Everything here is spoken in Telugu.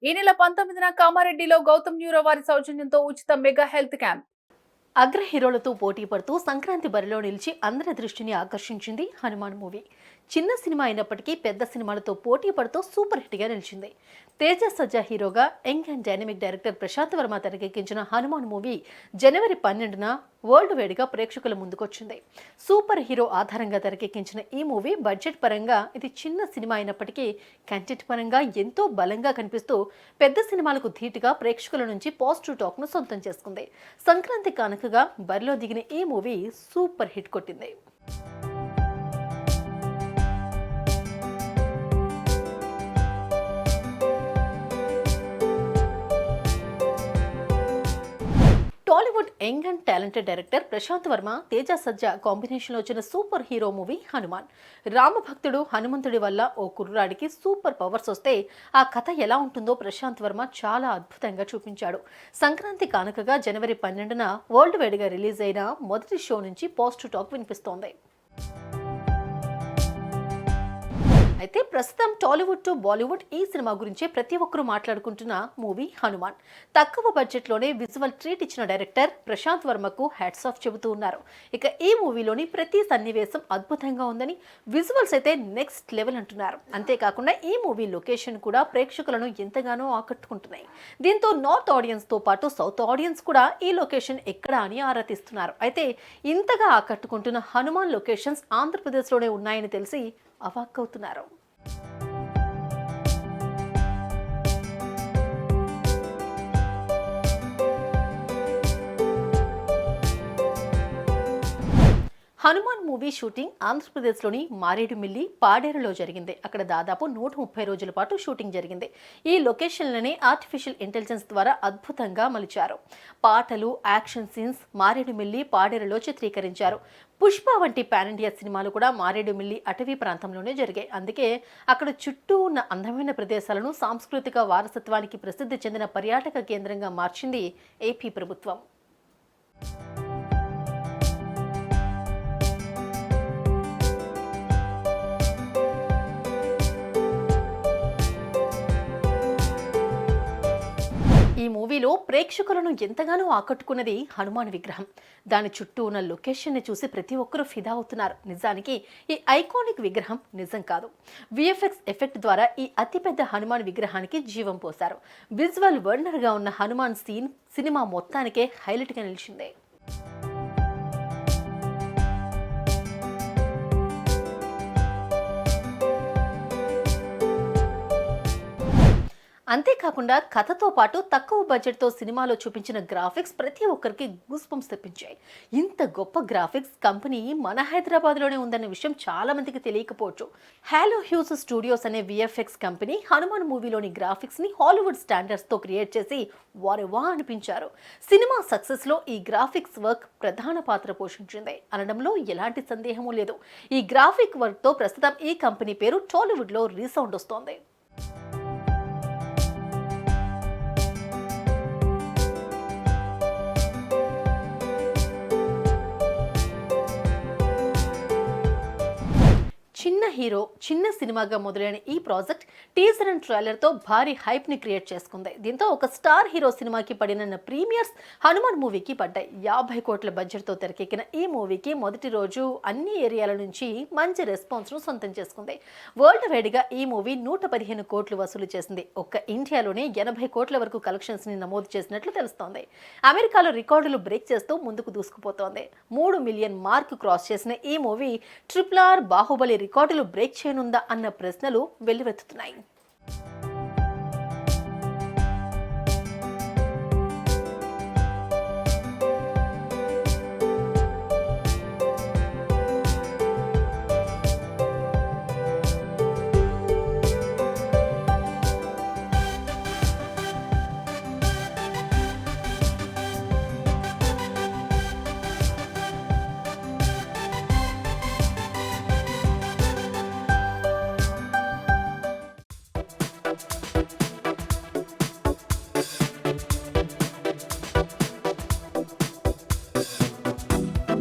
ఈ నెల 19న కామారెడ్డిలో గౌతమ్ న్యూరో వారి సౌజన్యంతో ఉచిత మెగా హెల్త్ క్యాంప్. అగ్ర హీరోలతో పోటీ పడుతూ సంక్రాంతి బరిలో నిలిచి అందరి దృష్టిని ఆకర్షించింది హనుమాన్ మూవీ. చిన్న సినిమా అయినప్పటికీ పెద్ద సినిమాలతో పోటీ పడుతూ సూపర్ హిట్ గా నిలిచింది. తేజ సజ్జా హీరోగా young and dynamic director Prashanth Varma తెరకెక్కించిన హనుమాన్ మూవీ జనవరి 12న వరల్డ్ వైడ్ గా ప్రేక్షకుల ముందుకొచ్చింది. సూపర్ హీరో ఆధారంగా తెరకెక్కించిన ఈ మూవీ బడ్జెట్ పరంగా ఇది చిన్న సినిమా అయినప్పటికీ కంటెంట్ పరంగా ఎంతో బలంగా కనిపిస్తూ పెద్ద సినిమాలకు ధీటుగా ప్రేక్షకుల నుంచి పాజిటివ్ టాక్ ను సొంతం చేసుకుంది. సంక్రాంతి కానుకగా బరిలో దిగిన ఈ మూవీ సూపర్ హిట్ కొట్టింది. Tollywood young and talented director Prashanth Varma Teja Sajja కాంబినేషన్లో వచ్చిన సూపర్ హీరో మూవీ హనుమాన్. రామభక్తుడు హనుమంతుడి వల్ల ఓ కుర్రాడికి సూపర్ పవర్స్ వస్తే ఆ కథ ఎలా ఉంటుందో ప్రశాంత్ వర్మ చాలా అద్భుతంగా చూపించాడు. సంక్రాంతి కానుకగా జనవరి 12న వరల్డ్ వైడ్ గా రిలీజ్ అయిన మొదటి షో నుంచి పాజిటివ్ టాక్ వినిపిస్తోంది. అయితే ప్రస్తుతం టాలీవుడ్ టు బాలీవుడ్ ఈ సినిమా గురించే ప్రతి ఒక్కరూ మాట్లాడుకుంటున్న మూవీ హనుమాన్. తక్కువ బడ్జెట్ లోనే విజువల్ ట్రీట్ ఇచ్చిన డైరెక్టర్ ప్రశాంత్ వర్మకు హ్యాట్స్ ఆఫ్ చెబుతూ ఉన్నారు. ఇక ఈ మూవీలోని ప్రతి సన్నివేశం అద్భుతంగా ఉందని, విజువల్స్ అయితే నెక్స్ట్ లెవెల్ అంటున్నారు. అంతేకాకుండా ఈ మూవీ లొకేషన్ కూడా ప్రేక్షకులను ఎంతగానో ఆకట్టుకుంటున్నాయి. దీంతో నార్త్ ఆడియన్స్ తో పాటు సౌత్ ఆడియన్స్ కూడా ఈ లొకేషన్ ఎక్కడా అని ఆరా తీస్తున్నారు. అయితే ఇంతగా ఆకట్టుకుంటున్న హనుమాన్ లొకేషన్స్ ఆంధ్రప్రదేశ్లోనే ఉన్నాయని తెలిసి అవాక్కవుతున్నారు. హనుమాన్ మూవీ షూటింగ్ ఆంధ్రప్రదేశ్లోని మారేడుమిల్లి, పాడేరులో జరిగింది. అక్కడ దాదాపు 130 రోజుల పాటు షూటింగ్ జరిగింది. ఈ లొకేషన్లని ఆర్టిఫిషియల్ ఇంటెలిజెన్స్ ద్వారా అద్భుతంగా మలిచారు. పాటలు, యాక్షన్ సీన్స్ మారేడుమిల్లి, పాడేరులో చిత్రీకరించారు. పుష్ప వంటి పాన్ ఇండియా సినిమాలు కూడా మారేడుమిల్లి అటవీ ప్రాంతంలోనే జరిగాయి. అందుకే అక్కడ చుట్టూ ఉన్న అందమైన ప్రదేశాలను సాంస్కృతిక వారసత్వానికి ప్రసిద్ధి చెందిన పర్యాటక కేంద్రంగా మార్చింది ఏపీ ప్రభుత్వం. ఈ మూవీలో ప్రేక్షకులను ఎంతగానో ఆకట్టుకున్నది హనుమాన్ విగ్రహం. దాని చుట్టూ ఉన్న లొకేషన్ ని చూసి ప్రతి ఒక్కరూ ఫిదా అవుతున్నారు. నిజానికి ఈ ఐకానిక్ విగ్రహం నిజం కాదు. విఎఫ్ఎక్స్ ఎఫెక్ట్ ద్వారా ఈ అతిపెద్ద హనుమాన్ విగ్రహానికి జీవం పోశారు. విజువల్ వండర్ గా ఉన్న హనుమాన్ సీన్ సినిమా మొత్తానికే హైలైట్ గా నిలిచింది. అంతేకాకుండా కథతో పాటు తక్కువ బడ్జెట్తో సినిమాలో చూపించిన గ్రాఫిక్స్ ప్రతి ఒక్కరికి గూస్ బంప్స్ తెప్పించాయి. ఇంత గొప్ప గ్రాఫిక్స్ కంపెనీ మన హైదరాబాద్లోనే ఉందన్న విషయం చాలా మందికి తెలియకపోవచ్చు. హాలో హ్యూస్ స్టూడియోస్ అనే విఎఫ్ఎక్స్ కంపెనీ హనుమాన్ మూవీలోని గ్రాఫిక్స్ని హాలీవుడ్ స్టాండర్డ్స్తో క్రియేట్ చేసి వారెవా అనిపించారు. సినిమా సక్సెస్లో ఈ గ్రాఫిక్స్ వర్క్ ప్రధాన పాత్ర పోషించింది అనడంలో ఎలాంటి సందేహమూ లేదు. ఈ గ్రాఫిక్ వర్క్తో ప్రస్తుతం ఈ కంపెనీ పేరు టాలీవుడ్లో రీసౌండ్ వస్తోంది. చిన్న హీరో, చిన్న సినిమాగా మొదలైన ఈ ప్రాజెక్ట్ టీజర్ అండ్ ట్రైలర్ తో భారీ హైప్ ని క్రియేట్ చేసుకుంది. దీంతో ఒక స్టార్ హీరో సినిమాకి పడిన ప్రీమియర్స్ హనుమాన్ మూవీకి పడ్డాయి. 50 కోట్ల బడ్జెట్ తో తెరకెక్కిన ఈ మూవీకి మొదటి రోజు అన్ని ఏరియాల నుంచి మంచి రెస్పాన్స్ ను సొంతం చేసుకుంది. వరల్డ్ వైడ్ గా ఈ మూవీ 115 కోట్లు వసూలు చేసింది. ఒక్క ఇండియాలోనే 80 కోట్ల వరకు కలెక్షన్స్ ని నమోదు చేసినట్లు తెలుస్తోంది. అమెరికాలో రికార్డులు బ్రేక్ చేస్తూ ముందుకు దూసుకుపోతోంది. 3 మిలియన్ మార్క్ క్రాస్ చేసిన ఈ మూవీ RRR, బాహుబలి రికార్డులు బ్రేక్ చేయనుందా అన్న ప్రశ్నలు వెల్లువెత్తుతున్నాయి.